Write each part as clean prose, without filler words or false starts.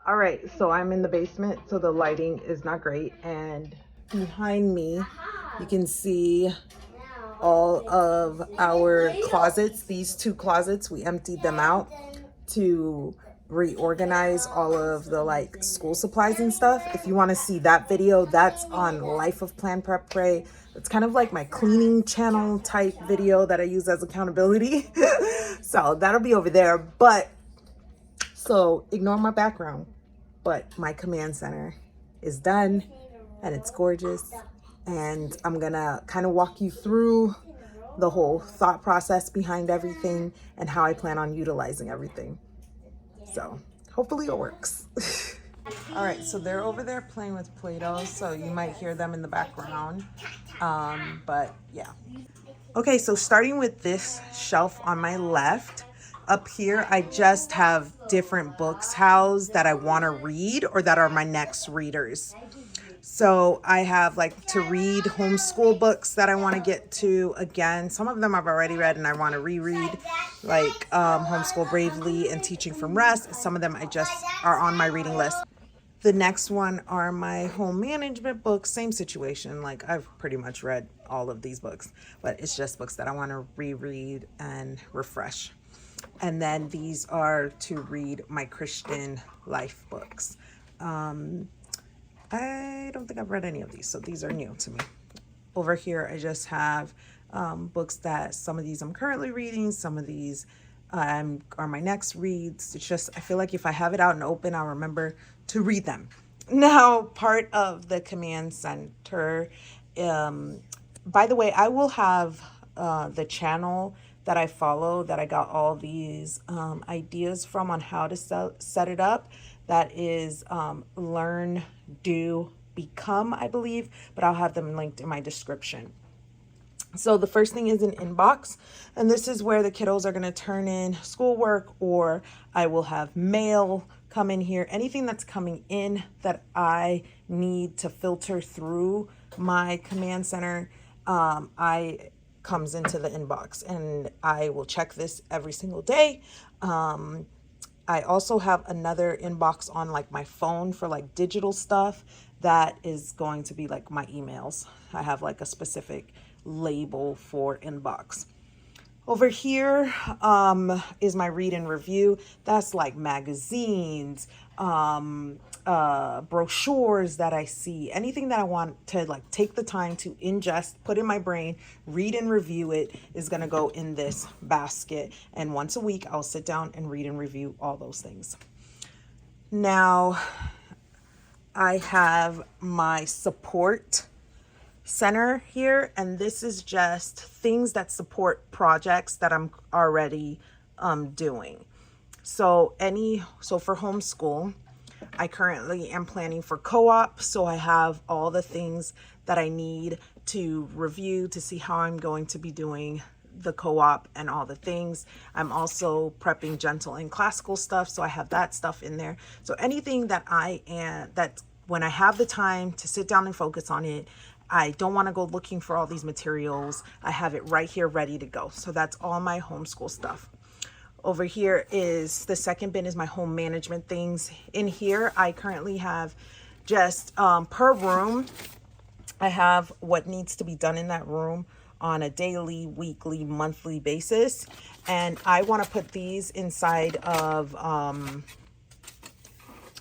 All right, so I'm in the basement, so the lighting is not great. And behind me, you can see all of our closets. These two closets, we emptied them out to reorganize all of the like school supplies and stuff. If you want to see that video, that's on Life of Plan Prep Pray. It's kind of like my cleaning channel type video that I use as accountability. So that'll be over there. But so ignore my background, but my command center is done and it's gorgeous. And I'm gonna kind of walk you through the whole thought process behind everything and how I plan on utilizing everything. So hopefully it works. All right, so they're over there playing with Play-Doh, so you might hear them in the background. But yeah. Okay, so starting with this shelf on my left, up here, I just have different books housed that I want to read or that are my next readers. So I have like to read homeschool books that I want to get to again. Some of them I've already read and I want to reread, like Homeschool Bravely and Teaching from Rest. Some of them I just are on my reading list. The next one are my home management books. Same situation. Like I've pretty much read all of these books, but it's just books that I want to reread and refresh. And then these are to read my Christian life books. I don't think I've read any of these, so these are new to me. Over here, I just have books that some of these I'm currently reading, some of these are my next reads. It's just, I feel like if I have it out and open, I'll remember to read them. Now, part of the command center, by the way, I will have the channel that I follow that I got all these ideas from on how to set it up. That is Learn, Do, Become, I believe, but I'll have them linked in my description. So the first thing is an inbox, and this is where the kiddos are going to turn in schoolwork, or I will have mail come in here. Anything that's coming in that I need to filter through my command center, I comes into the inbox, and I will check this every single day. I also have another inbox on like my phone for like digital stuff that is going to be like my emails. I have like a specific label for inbox. Over here is my read and review. That's like magazines, brochures that I see, anything that I want to like take the time to ingest, put in my brain, read and review it is going to go in this basket. And once a week, I'll sit down and read and review all those things. Now, I have my support center here, and this is just things that support projects that I'm already doing. So for homeschool, I currently am planning for co-op, so I have all the things that I need to review to see how I'm going to be doing the co-op and all the things. I'm also prepping gentle and classical stuff, so I have that stuff in there. So anything that that when I have the time to sit down and focus on it, I don't want to go looking for all these materials. I have it right here ready to go. So that's all my homeschool stuff. Over here is the second bin is my home management things. In here, I currently have just per room, I have what needs to be done in that room on a daily, weekly, monthly basis. And I want to put these inside of,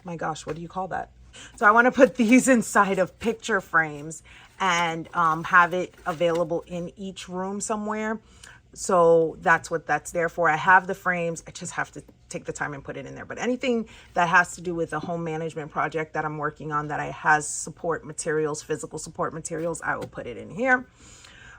my gosh, what do you call that? So I want to put these inside of picture frames and have it available in each room somewhere. So that's what that's there for. I have the frames. I just have to take the time and put it in there. But anything that has to do with a home management project that I'm working on that has support materials, physical support materials, I will put it in here.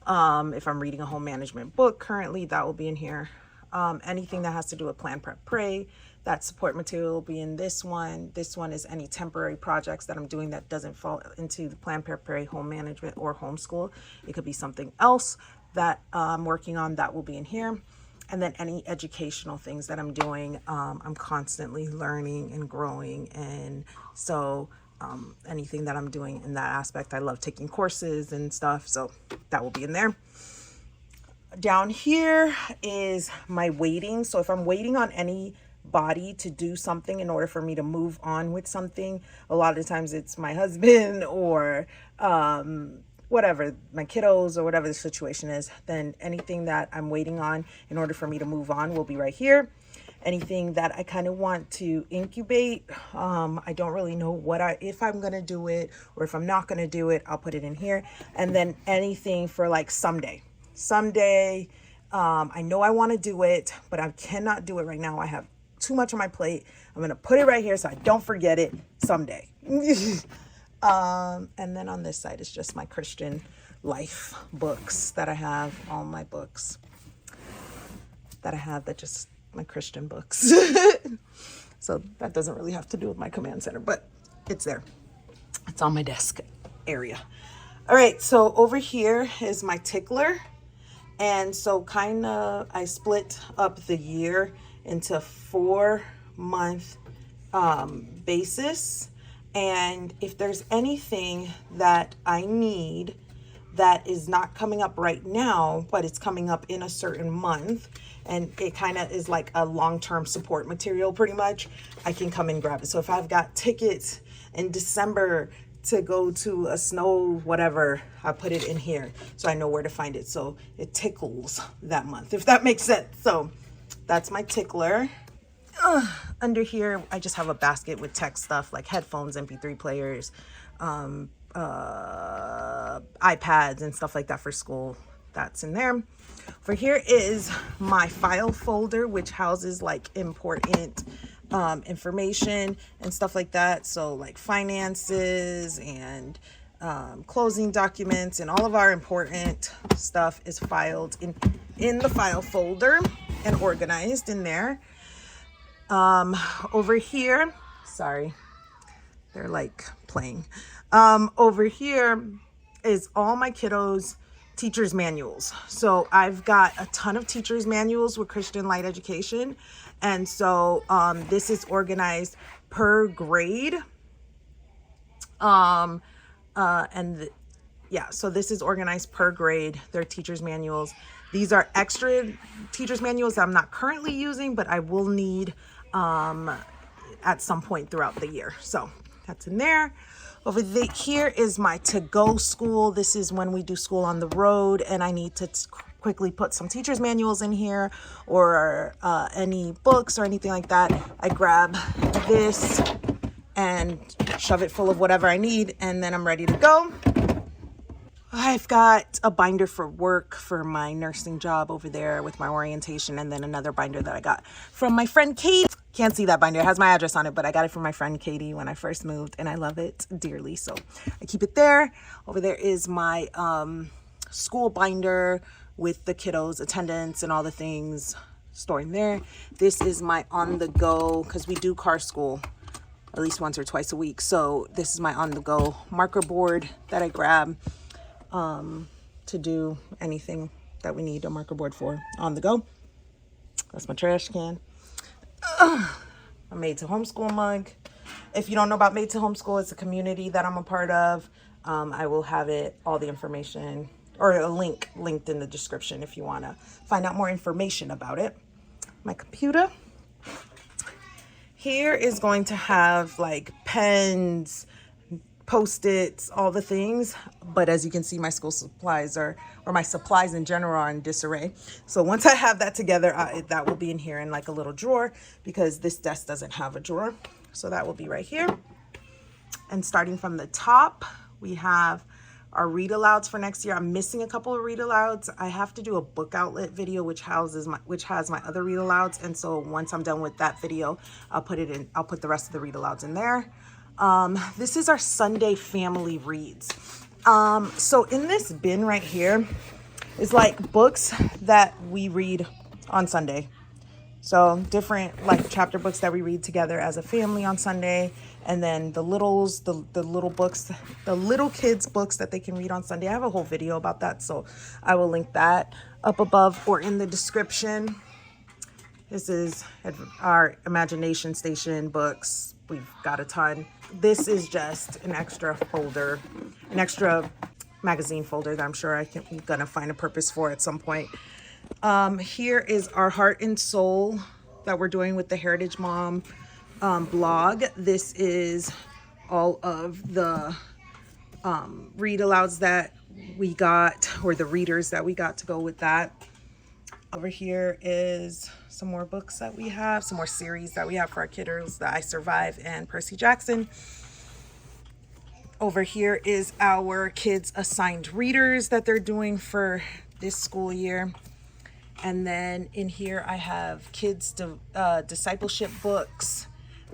If I'm reading a home management book currently, that will be in here. Anything that has to do with Plan Prep Pray, that support material will be in this one. This one is any temporary projects that I'm doing that doesn't fall into the Plan Prep Pray home management or homeschool. It could be something else that I'm working on, that will be in here. And then any educational things that I'm doing, I'm constantly learning and growing. And so anything that I'm doing in that aspect, I love taking courses and stuff. So that will be in there. Down here is my waiting. So if I'm waiting on any body to do something in order for me to move on with something. A lot of times it's my husband or whatever, my kiddos or whatever the situation is. Then anything that I'm waiting on in order for me to move on will be right here. Anything that I kind of want to incubate, I don't really know if I'm going to do it or if I'm not going to do it, I'll put it in here. And then anything for like someday, I know I want to do it, but I cannot do it right now. I have too much on my plate. I'm going to put it right here so I don't forget it someday. And then on this side is just my Christian life books that I have, all my books that I have that just my Christian books. So that doesn't really have to do with my command center, but it's there. It's on my desk area. All right, so over here is my Tickler. And so kind of I split up the year into 4-month basis. And if there's anything that I need that is not coming up right now, but it's coming up in a certain month, and it kind of is like a long-term support material pretty much, I can come and grab it. So if I've got tickets in December to go to a snow whatever, I put it in here so I know where to find it. So it tickles that month, if that makes sense. So that's my Tickler. Under here, I just have a basket with tech stuff like headphones, MP3 players, iPads and stuff like that for school. That's in there. For here is my file folder, which houses like important information and stuff like that. So like finances and closing documents and all of our important stuff is filed in the file folder and organized in there. Over here, sorry, they're like playing. Over here is all my kiddos' teacher's manuals. So I've got a ton of teacher's manuals with Christian Light Education. And so this is organized per grade. So this is organized per grade, their teacher's manuals. These are extra teacher's manuals that I'm not currently using, but I will need at some point throughout the year. So that's in there. Over here is my to-go school. This is when we do school on the road and I need to quickly put some teacher's manuals in here or any books or anything like that. I grab this and shove it full of whatever I need, and then I'm ready to go. I've got a binder for work for my nursing job over there with my orientation, and then another binder that I got from my friend Kate. Can't see that binder. It has my address on it, but I got it from my friend Katie when I first moved, and I love it dearly. So I keep it there. Over there is my school binder with the kiddos' attendance and all the things stored in there. This is my on-the-go, because we do car school at least once or twice a week. So this is my on-the-go marker board that I grab to do anything that we need a marker board for on the go. That's my trash can. A Made to Homeschool mug. If you don't know about Made to Homeschool, it's a community that I'm a part of. I will have all the information or a linked in the description if you want to find out more information about it. My computer. Here is going to have like pens, Post-its, all the things, but as you can see, my school supplies or my supplies in general are in disarray. So once I have that together, that will be in here in like a little drawer, because this desk doesn't have a drawer. So that will be right here. And starting from the top, we have our read alouds for next year. I'm missing a couple of read alouds. I have to do a book outlet video which has my other read alouds, and so once I'm done with that video, I'll put the rest of the read alouds in there. This is our Sunday family reads. So in this bin right here is like books that we read on Sunday. So different like chapter books that we read together as a family on Sunday. And then the littles, the little books, the little kids books that they can read on Sunday. I have a whole video about that, so I will link that up above or in the description. This is our imagination station books. We've got a ton. This is just an extra folder, an extra magazine folder that I'm sure I'm gonna find a purpose for at some point. Here is our heart and soul that we're doing with the Heritage Mom blog. This is all of the read alouds that we got, or the readers that we got to go with that. Over here is some more books that we have, some more series that we have for our kidders, the I Survive and Percy Jackson. Over here is our kids assigned readers that they're doing for this school year. And then in here I have kids discipleship books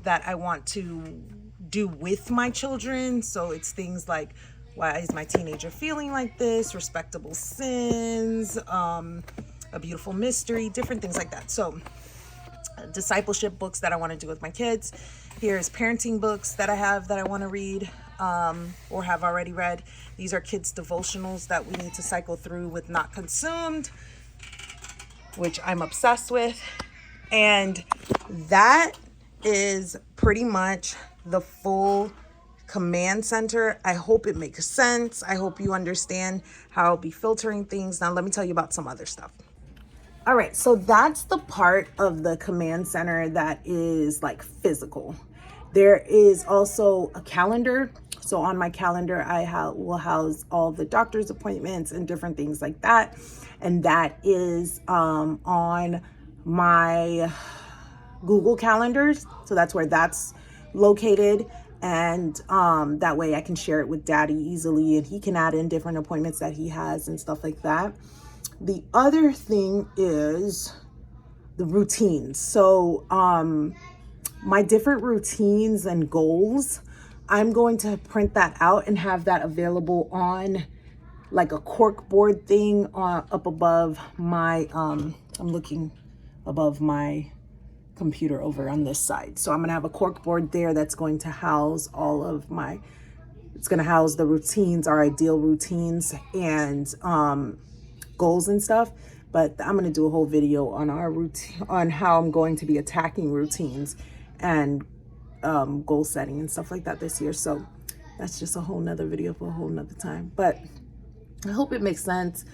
that I want to do with my children. So it's things like, why is my teenager feeling like this? Respectable sins, A Beautiful Mystery, different things like that. So discipleship books that I want to do with my kids. Here's parenting books that I have that I want to read or have already read. These are kids devotionals that we need to cycle through with Not Consumed, which I'm obsessed with. And that is pretty much the full command center. I hope it makes sense. I hope you understand how I'll be filtering things. Now let me tell you about some other stuff. All right, so that's the part of the command center that is like physical. There is also a calendar. So on my calendar, I will house all the doctor's appointments and different things like that. And that is on my Google calendars. So that's where that's located. And that way I can share it with Daddy easily, and he can add in different appointments that he has and stuff like that. The other thing is the routines. So my different routines and goals, I'm going to print that out and have that available on like a cork board thing up above my, I'm looking above my computer over on this side. So I'm going to have a cork board there that's going to house all of my, it's going to house the routines, our ideal routines, and goals and stuff. But I'm going to do a whole video on our routine, on how I'm going to be attacking routines and goal setting and stuff like that this year. So that's just a whole nother video for a whole nother time. But I hope it makes sense.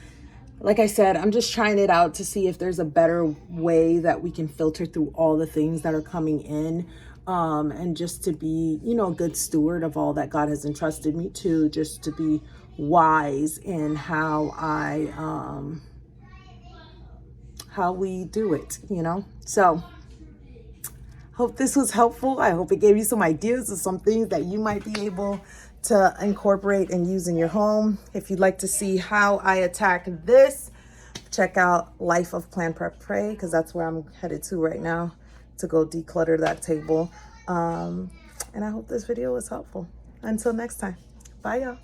Like I said, I'm just trying it out to see if there's a better way that we can filter through all the things that are coming in, and just to be, you know, a good steward of all that God has entrusted me to, just to be wise in how we do it, you know. So hope this was helpful. I hope it gave you some ideas of some things that you might be able to incorporate and use in your home. If you'd like to see how I attack this, check out Life of Plan, Prep, Pray, because that's where I'm headed to right now to go declutter that table. And I hope this video was helpful. Until next time, bye y'all.